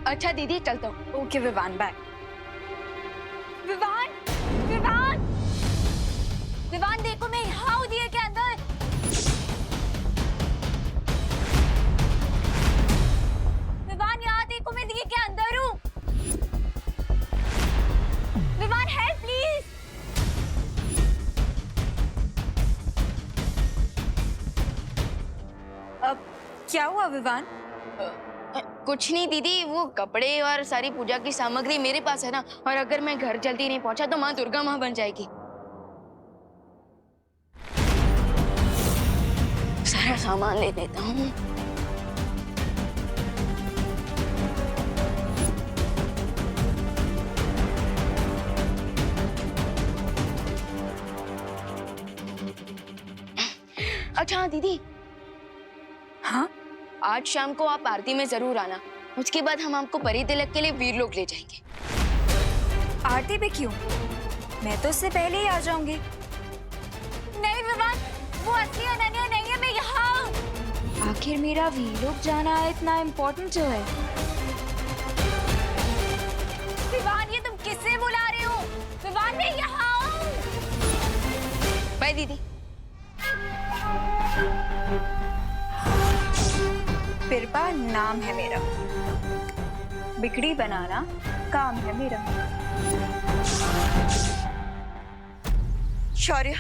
अच्छा दीदी चलता हूँ। Okay Vivaan, bye. विवान, विवान, विवान देखो मैं यहाँ हूँ दिए के अंदर। विवान यहाँ देखो मैं दिए के अंदर हूँ। Vivaan help please. अब क्या हुआ विवान? कुछ नहीं दीदी, वो कपड़े और सारी पूजा की सामग्री मेरे पास है ना, और अगर मैं घर जल्दी नहीं पहुंचा तो माँ दुर्गा माँ बन जाएगी। सारा सामान ले लेता हूँ। अच्छा दीदी। हाँ, आज शाम को आप आरती में जरूर आना। उसके बाद हम आपको परी तिलक के लिए वीरलोक ले जाएंगे। आरती पे क्यों? मैं तो उससे पहले ही आ जाऊंगी। नहीं विवान, वो असली अनन्या नहीं है, मैं यहाँ हूँ। आखिर मेरा वीरलोक जाना इतना इम्पोर्टेंट क्यों है? विवान ये तुम किससे बुला रहे हो? विवान मैं यहाँ हूँ। बाय दीदी। बिरबा नाम है मेरा, बिगड़ी बनाना काम है मेरा। शौर्य,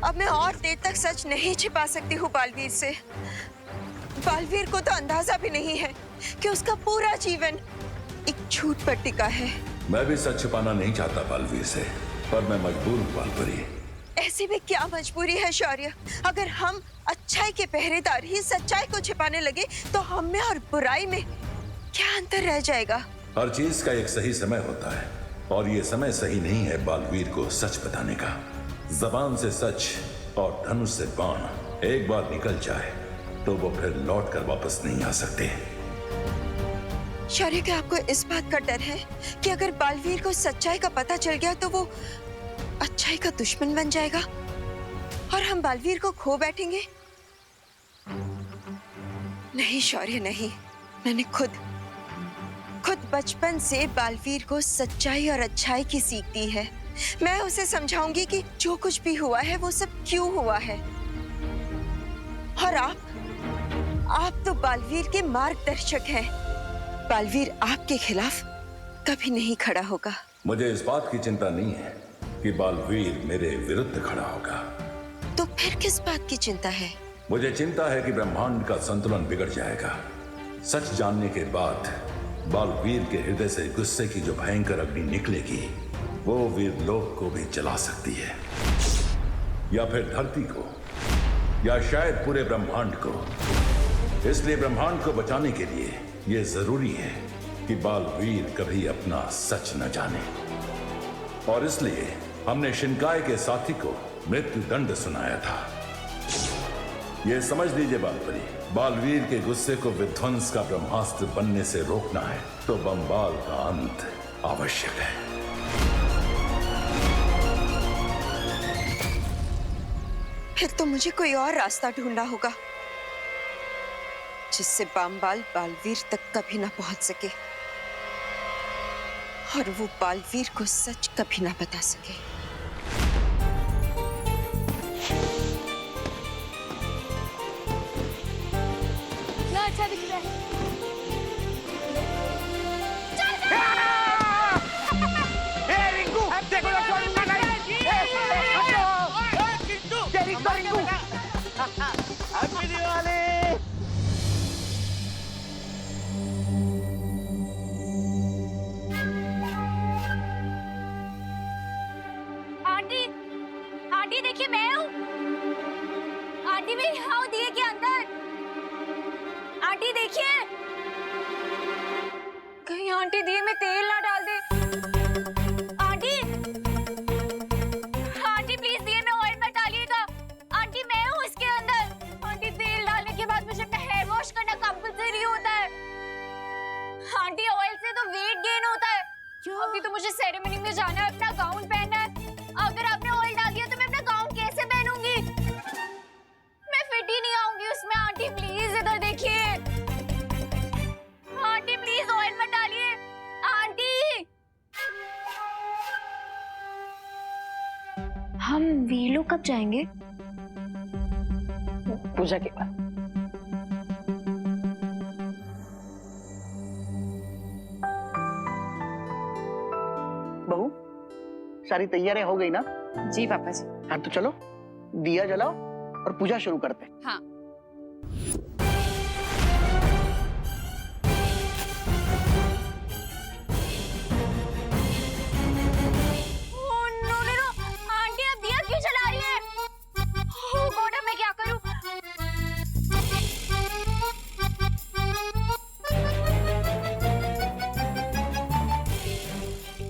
अब मैं और देर तक सच नहीं छिपा सकती हूँ बालवीर से। बालवीर को तो अंदाजा भी नहीं है कि उसका पूरा जीवन एक झूठ पर टिका है। मैं भी सच छिपाना नहीं चाहता बालवीर से, पर मैं मजबूर हूँ बालपरी। ऐसी भी क्या मजबूरी है शौर्य? अगर हम अच्छाई के पहरेदार ही सच्चाई को छिपाने लगे तो हम में और बुराई में क्या अंतर रह जाएगा? हर चीज का एक सही समय होता है, और ये समय सही नहीं है बालवीर को सच बताने का। जबान से सच और धनुष से बाण एक बार निकल जाए तो वो फिर लौट कर वापस नहीं आ सकते। शौर्य, क्या आपको इस बात का डर है कि अगर बालवीर को सच्चाई का पता चल गया तो वो अच्छाई का दुश्मन बन जाएगा और हम बालवीर को खो बैठेंगे? नहीं शौर्य, नहीं। मैंने खुद बचपन से बालवीर को सच्चाई और अच्छाई की सीख दी है। मैं उसे समझाऊंगी कि जो कुछ भी हुआ है वो सब क्यों हुआ है। और आप तो बालवीर के मार्गदर्शक हैं। बालवीर आपके खिलाफ कभी नहीं खड़ा होगा। मुझे इस बात की चिंता नहीं है कि बालवीर मेरे विरुद्ध खड़ा होगा। तो फिर किस बात की चिंता है? मुझे चिंता है कि ब्रह्मांड का संतुलन बिगड़ जाएगा। सच जानने के बाद बालवीर के हृदय से गुस्से की जो भयंकर अग्नि निकलेगी वो वीरलोक को भी जला सकती है, या फिर धरती को, या शायद पूरे ब्रह्मांड को। इसलिए ब्रह्मांड को बचाने के लिए यह जरूरी है कि बालवीर कभी अपना सच न जाने। और इसलिए हमने शिनकाय के साथी को मृत्यु दंड सुनाया था। यह समझ लीजिए बालपरी, बालवीर के गुस्से को विध्वंस का ब्रह्मास्त्र बनने से रोकना है तो बंबाल का अंत आवश्यक है। फिर तो मुझे कोई और रास्ता ढूंढना होगा जिससे बंबाल बालवीर तक कभी ना पहुंच सके और वो बालवीर को सच कभी ना बता सके। ना अच्छा दिख रहा है। हैप्पी दिवाली। आंटी, आंटी देखिए मैं हूँ। आंटी मैं यहाँ हूँ दिए के अंदर। आंटी देखिए, कहीं आंटी दिए में तेल ना डाल दे। आंटी, आंटी प्लीज दिए में ऑयल मत डालिएगा। आंटी मैं हूँ इसके अंदर। आंटी तेल डालने के बाद मुझे अपना हेयर वॉश करना कंपल्सरी होता है। आंटी ऑयल से तो वेट गेन होता है। अभी तो मुझे सेरेमनी में जाना है, अपना गाउन पहनना है। अगर आपने ऑयल डाल दिया तो मैं अपना गाउन कैसे पहनूंगी? मैं फिट ही नहीं आऊंगी उसमें। आंटी प्लीज इधर देखिए। आंटी प्लीज ऑयल मत डालिए। हम वीर लोग कब जाएंगे? पूजा के बाद। बहू, सारी तैयारियां हो गई ना? जी पापा जी। हाँ तो चलो दिया जलाओ और पूजा शुरू करते हैं। हाँ। आंटी अब दिया क्यों जला रही है? ओह गॉड, अब मैं क्या करूं?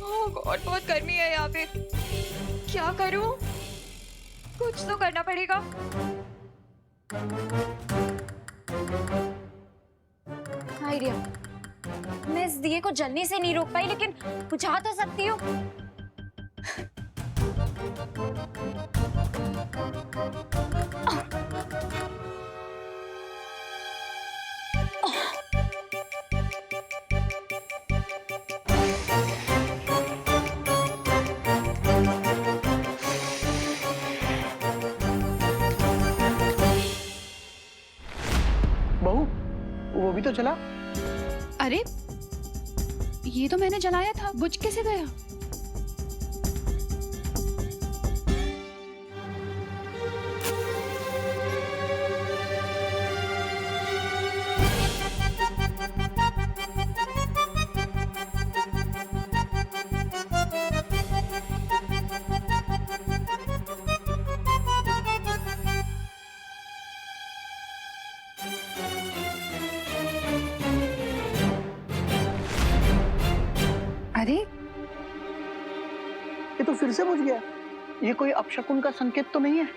ओह गॉड, बहुत गर्मी है यहाँ पे। क्या करूं? कुछ तो करना पड़ेगा। आइडिया। मैं इस दिए को जलने से नहीं रोक पाई, लेकिन बुझा तो सकती हूँ। बहू, वो भी तो चला। अरे ये तो मैंने जलाया था, बुझ कैसे गया? अरे ये तो फिर से बुझ गया। ये कोई अपशकुन का संकेत तो नहीं है?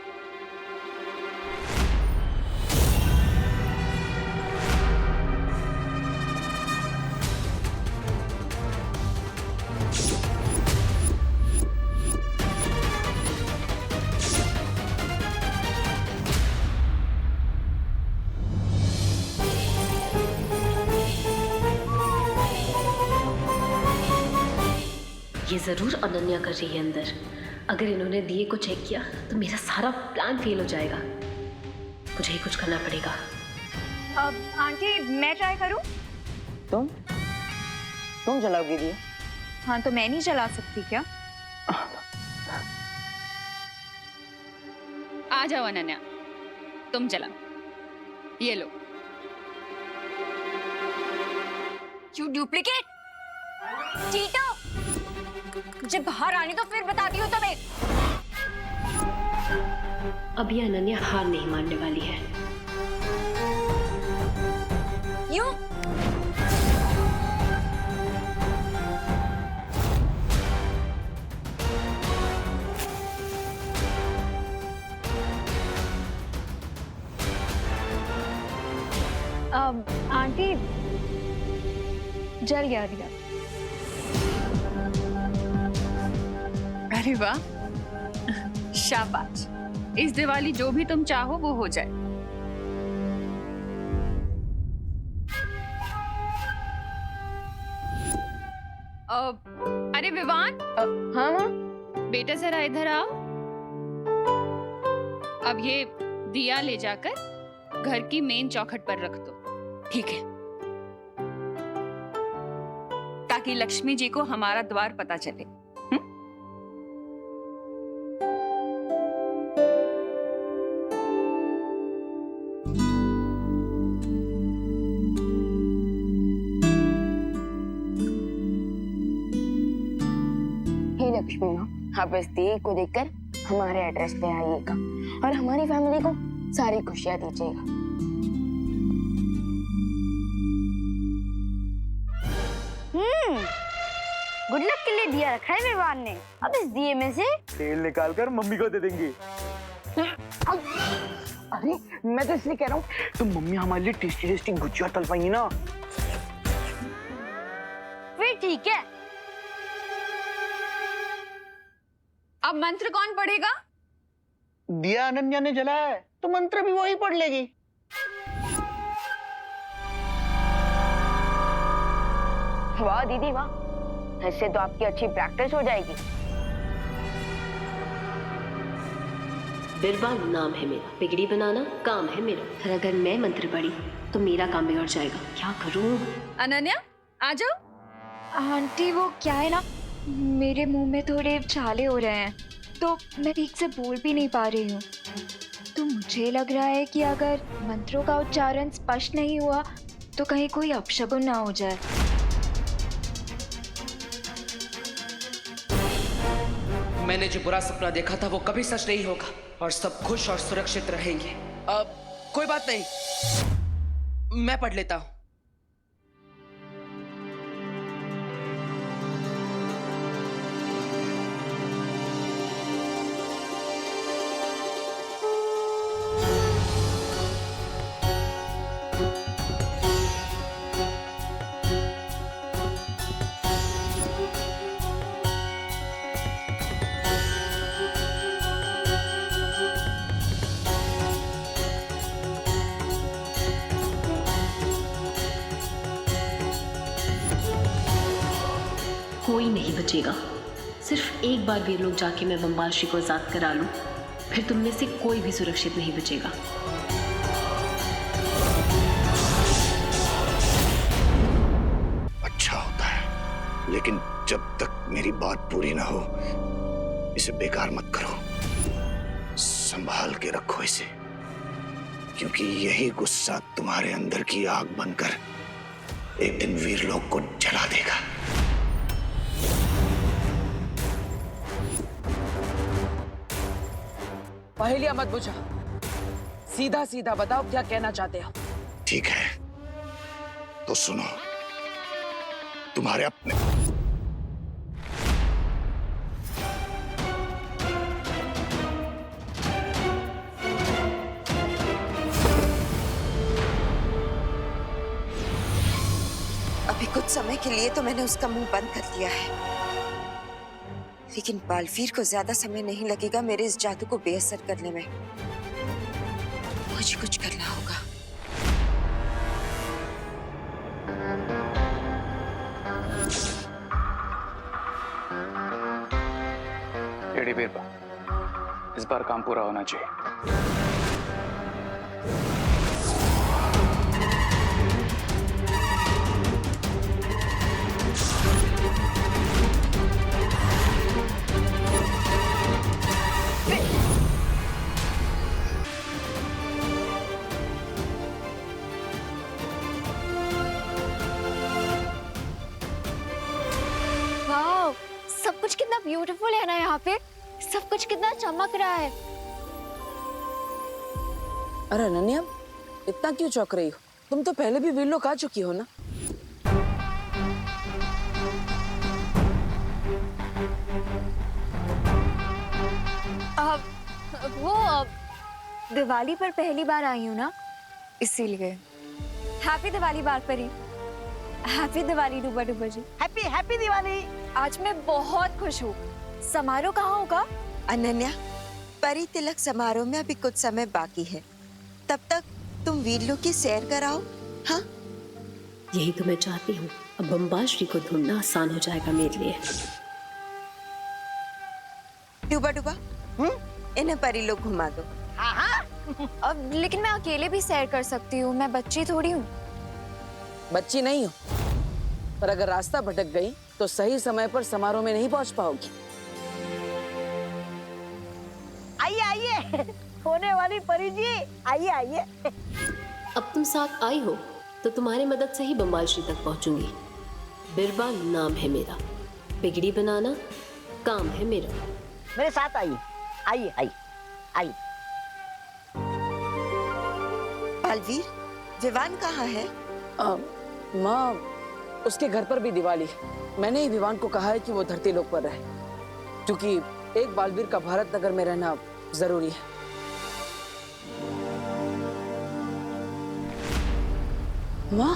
ये जरूर अनन्या कर रही है अंदर। अगर इन्होंने दिए को चेक किया तो मेरा सारा प्लान फेल हो जाएगा। मुझे ही कुछ करना पड़ेगा। अब आंटी मैं ट्राई करूं? तुम जलाओगी दिया? हाँ तो मैं नहीं जला सकती क्या? आ जाओ अनन्या, तुम जलाओ। ये लो। You duplicate cheater. मुझे बाहर आने तो फिर बताती हूँ तुम्हें। अब ये अनन्या हार नहीं मानने वाली है। यू आंटी जल गया दिया। अरे वाह, शाबाश। इस दिवाली जो भी तुम चाहो वो हो जाए। अरे विवान। हाँ माँ। बेटा जरा इधर आओ। अब ये दिया ले जाकर घर की मेन चौखट पर रख दो। ठीक है, ताकि लक्ष्मी जी को हमारा द्वार पता चले। हे लक्ष्मी माँ, आप इस दिए को देखकर हमारे एड्रेस पे आइएगा और हमारी फैमिली को सारी खुशियां दीजिएगा। गुड लक के लिए दिया रखा है मेवान ने। अब इस दिए में से तेल निकाल कर मम्मी को दे देंगे। अरे मैं तो इसलिए कह रहा हूँ, तो मम्मी हमारे लिए टेस्टी टेस्टी गुजिया तल पाएंगी ना। फिर ठीक है। अब मंत्र कौन पढ़ेगा? दिया अनन्या ने जलाया है तो मंत्र भी वही पढ़ लेगी। वाह दीदी वाह, इससे तो आपकी अच्छी प्रैक्टिस हो जाएगी। बिरबा नाम है मेरा, बिगड़ी बनाना काम है मेरा। और अगर मैं मंत्र पढ़ी तो मेरा काम बिगड़ जाएगा। क्या करूं? अनन्या आ जाओ। आंटी वो क्या है ना, मेरे मुंह में थोड़े छाले हो रहे हैं तो मैं ठीक से बोल भी नहीं पा रही हूँ। तो मुझे लग रहा है कि अगर मंत्रों का उच्चारण स्पष्ट नहीं हुआ तो कहीं कोई अपशगुन ना हो जाए। मैंने जो बुरा सपना देखा था वो कभी सच नहीं होगा और सब खुश और सुरक्षित रहेंगे। अब कोई बात नहीं, मैं पढ़ लेता हूँ। कोई नहीं बचेगा। सिर्फ एक बार वीर लोग जाके मैं बम्बालश्री को आजाद करा लूं, फिर तुम में से कोई भी सुरक्षित नहीं बचेगा। अच्छा होता है, लेकिन जब तक मेरी बात पूरी ना हो इसे बेकार मत करो। संभाल के रखो इसे, क्योंकि यही गुस्सा तुम्हारे अंदर की आग बनकर एक दिन वीरलोक को जला देगा। पहेलियां मत बुझा, सीधा सीधा बताओ क्या कहना चाहते हो। ठीक है तो सुनो। तुम्हारे अपने अभी कुछ समय के लिए तो मैंने उसका मुंह बंद कर दिया है, लेकिन बालवीर को ज्यादा समय नहीं लगेगा मेरे इस जादू को बेअसर करने में। मुझे कुछ करना होगा। रेडी बीरबा, इस बार काम पूरा होना चाहिए। वाओ, सब कुछ कितना ब्यूटीफुल है ना यहाँ पे, सब कुछ कितना चमक रहा है। अरे अनन्या, इतना क्यों चौंक रही हो? तुम तो पहले भी वीरलोक आ चुकी हो ना। दिवाली पर पहली बार आई हूँ ना, इसीलिए। हैप्पी दिवाली बार परी। हैप्पी दिवाली डूबा डूबा जी। Happy happy Diwali. आज मैं बहुत खुश हूँ। समारोह कहाँ होगा? अनन्या, परी तिलक समारोह में अभी कुछ समय बाकी है, तब तक तुम वीरलोक की सैर कराओ। हाँ, यही तो मैं चाहती हूँ। अब बम्बालश्री को ढूंढना आसान हो जाएगा मेरे लिए। डूबा डूबा, इन्हें परी लोग घुमा दो। अब लेकिन मैं अकेले भी सैर कर सकती हूँ, मैं बच्ची थोड़ी हूँ। बच्ची नहीं हो, पर अगर रास्ता भटक गई तो सही समय पर समारोह में नहीं पहुंच पाओगी। आइए आइए, होने वाली परी जी, आइए आइए। अब तुम साथ आई हो तो तुम्हारी मदद से ही बम्बालश्री तक पहुंचूंगी। बिरबा नाम है मेरा, बिगड़ी बनाना काम है मेरा। मेरे साथ आइए, आइए आइए आइए। बालवीर, विवान कहाँ है? माँ, उसके घर पर भी दिवाली है। मैंने ही विवान को कहा है कि वो धरती लोक पर रहे, क्योंकि एक बालवीर का भारत नगर में रहना जरूरी है। माँ,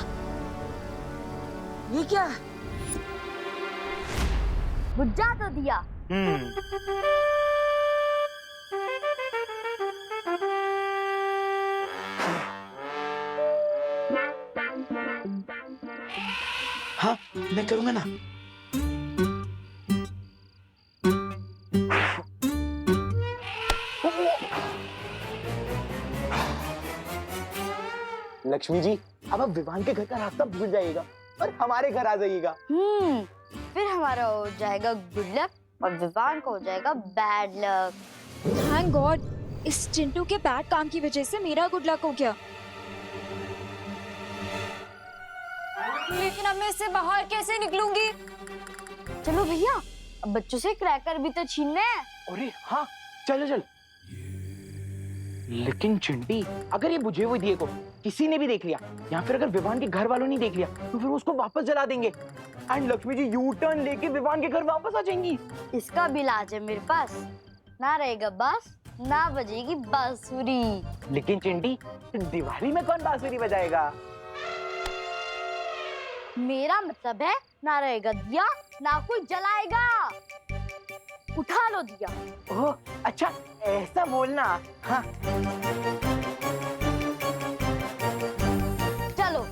ये क्या है? बुझा तो दिया। हाँ, मैं करूंगा ना। लक्ष्मी जी, अब आप विवान के घर का रास्ता भूल जाइएगा और हमारे घर आ जाइएगा। फिर हमारा हो जाएगा गुड लक और विवान को हो जाएगा बैड लक। थैंक गॉड, इस चिंटू के बैड काम की वजह से मेरा गुड लक हो गया। लेकिन अब मैं इससे बाहर कैसे निकलूंगी? चलो भैया, अब बच्चों से क्रैकर भी तो छीनने हैं। अरे हाँ, चलो चल। लेकिन चिंटी, अगर ये बुझे हुए दिए को किसी ने भी देख लिया या फिर अगर विवान के घर वालों ने देख लिया तो फिर उसको वापस जला देंगे and Lakshmi ji U turn लेके विवान के घर वापस आ जाएंगी। इसका भी इलाज है मेरे पास। ना रहेगा बांस, ना बजेगी बांसुरी। लेकिन चिंटी, दिवाली में कौन बांसुरी बजाएगा? मेरा मतलब है ना रहेगा दिया, ना कोई जलाएगा। उठा लो दिया। ओह अच्छा, ऐसा बोलना। हाँ चलो।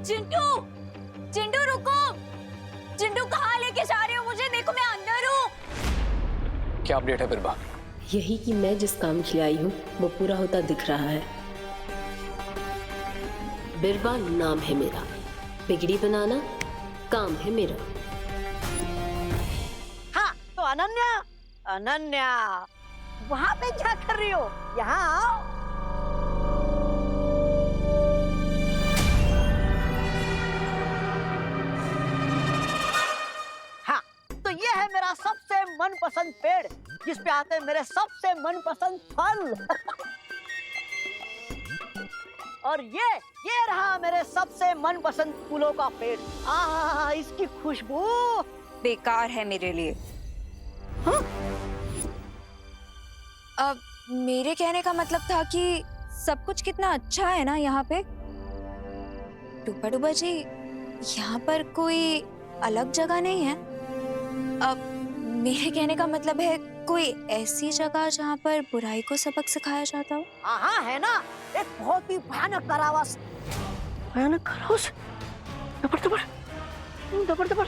चिंटू, चिंटू रुको। चिंटू कहाँ लेके जा रहे हो मुझे? देखो मैं अंदर हूँ। क्या अपडेट है बिरबा? यही कि मैं जिस काम के लिए आई हूँ वो पूरा होता दिख रहा है। बिरबा नाम है मेरा, बिगड़ी बनाना काम है मेरा। हाँ तो अनन्या, अनन्या वहाँ पे क्या कर रही हो? यहाँ आओ। हाँ तो ये है मेरा सबसे मनपसंद पेड़ जिस पे आते हैं मेरे सबसे मनपसंद फल। और ये रहा मेरे सबसे मनपसंद फूलों का पेड़। आहा, इसकी खुशबू बेकार है मेरे लिए। हाँ? अब मेरे कहने का मतलब था कि सब कुछ कितना अच्छा है ना यहाँ पे। डूबा डूबा जी, यहाँ पर कोई अलग जगह नहीं है। अब मेरे कहने का मतलब है कोई ऐसी जगह जहाँ पर बुराई को सबक सिखाया जाता हो। हाँ है ना, एक बहुत ही भयानक कारावास। भयानक कारावास? दबर दबर, दबर दबर,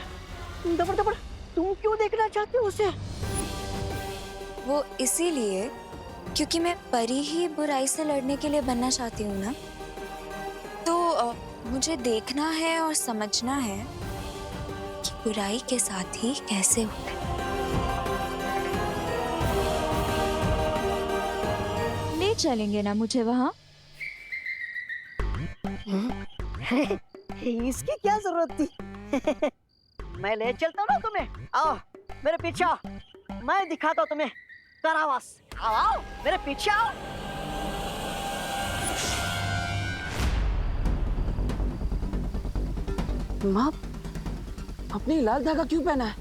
दबर दबर, तुम क्यों देखना चाहते हो उसे? वो इसीलिए क्योंकि मैं परी ही बुराई से लड़ने के लिए बनना चाहती हूँ ना। तो मुझे देखना है और समझना है कि बुराई के साथ ही कैसे होते। ले चलेंगे ना मुझे वहाँ? इसकी क्या जरूरत थी? मैं ले चलता हूँ ना तुम्हें। आओ मेरे पीछे आओ, मैं दिखाता हूँ तुम्हें कारावास। आओ आओ मेरे पीछे आओ। माँ, अपनी लाल धागा क्यों पहना है?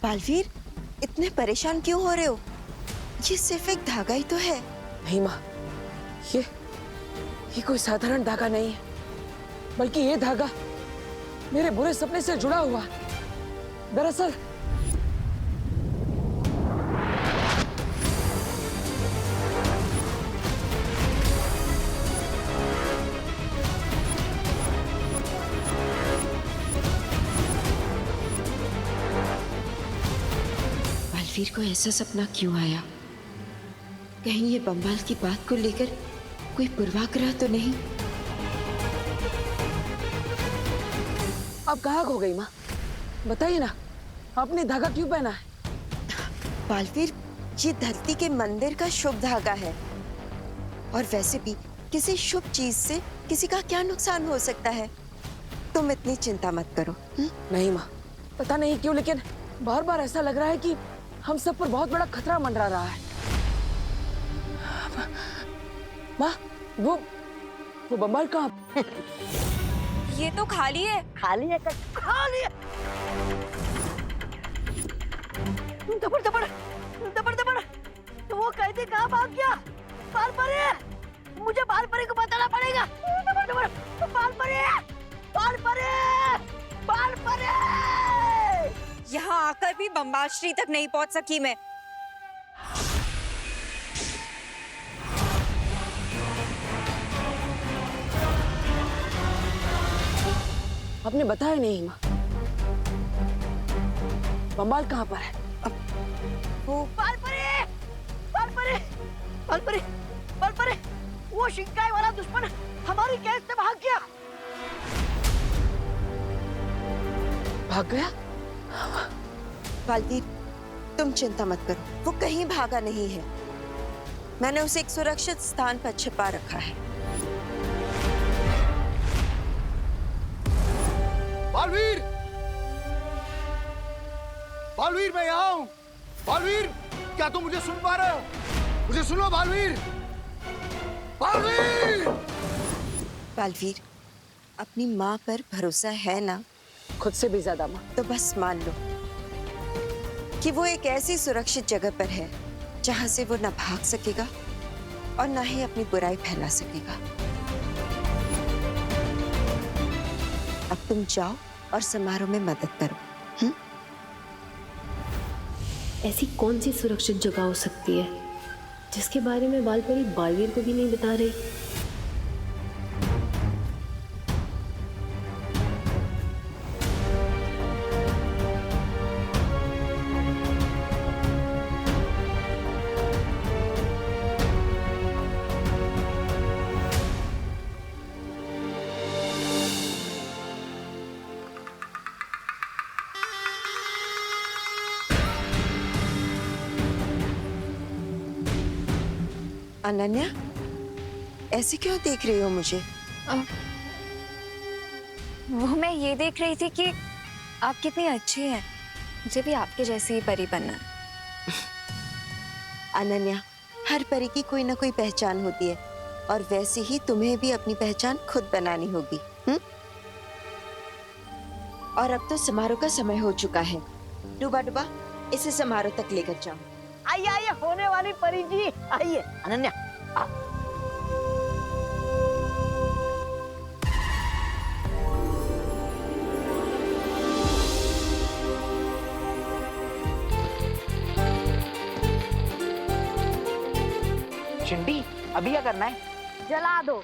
बालवीर, इतने परेशान क्यों हो रहे हो? ये सिर्फ एक धागा ही तो है। नहीं माँ, ये कोई साधारण धागा नहीं है, बल्कि ये धागा मेरे बुरे सपने से जुड़ा हुआ। दरअसल बालवीर को ऐसा सपना क्यों आया? कहीं ये बम्बाल की बात को लेकर कोई पूर्वाग्रह तो नहीं? अब कहाँ खो गई माँ? बताइए ना, आपने धागा क्यों पहना है? बालवीर, ये धरती के मंदिर का शुभ धागा है और वैसे भी किसी शुभ चीज से किसी का क्या नुकसान हो सकता है? तुम इतनी चिंता मत करो। नहीं माँ, पता नहीं क्यों लेकिन बार बार ऐसा लग रहा है कि हम सब पर बहुत बड़ा खतरा मंडरा रहा है। माँ, वो बम्बाल कहाँ? ये तो खाली है। खाली है? खाली है। दबर दबर, दबर दबर, तो वो कैदी कहाँ भाग गया? बाल परे, मुझे बाल परे को बताना पड़ेगा। दबर दबर, बाल परे, बाल परे, बाल परे। यहाँ आकर भी बम्बाल श्री तक नहीं पहुँच सकी मैं। आपने बताया नहीं माँ, बम्बाल कहाँ पर है? वो बाल परे, बाल परे, बाल परे, बाल परे, वो शिंकाई वाला दुश्मन हमारी कैद से भाग गया। भाग गया? बालवीर, तुम चिंता मत करो, वो कहीं भागा नहीं है। मैंने उसे एक सुरक्षित स्थान पर छिपा रखा है। बालवीर! बालवीर, मैं यहाँ हूँ। बालवीर, क्या तुम मुझे सुन पा रहे हो? मुझे सुनो बालवीर! बालवीर! बालवीर, अपनी माँ पर भरोसा है ना? खुद से भी ज्यादा माँ। तो बस मान लो कि वो एक ऐसी सुरक्षित जगह पर है जहां से वो ना भाग सकेगा और ना ही अपनी बुराई फैला सकेगा। अब तुम जाओ और समारोह में मदद करो। ऐसी कौन सी सुरक्षित जगह हो सकती है जिसके बारे में बालपरी बालवीर को भी नहीं बता रही? अनन्या, ऐसे क्यों देख रही हो मुझे? वो मैं ये देख रही थी कि आप कितनी अच्छी हैं। मुझे भी आपके जैसी ही परी बनना है। अनन्या, हर परी की कोई ना कोई पहचान होती है और वैसे ही तुम्हें भी अपनी पहचान खुद बनानी होगी। और अब तो समारोह का समय हो चुका है। डूबा डूबा, इसे समारोह तक लेकर जाओ। आइए आइए, होने वाली परी जी, आइए। अनन्या, आ। चिंटी, अभी क्या करना है? जला दो।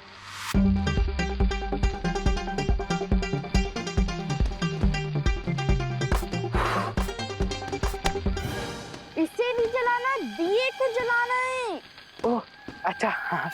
इसे नहीं जलाना, दिए को जलाना है। ओह, अच्छा। हाँ।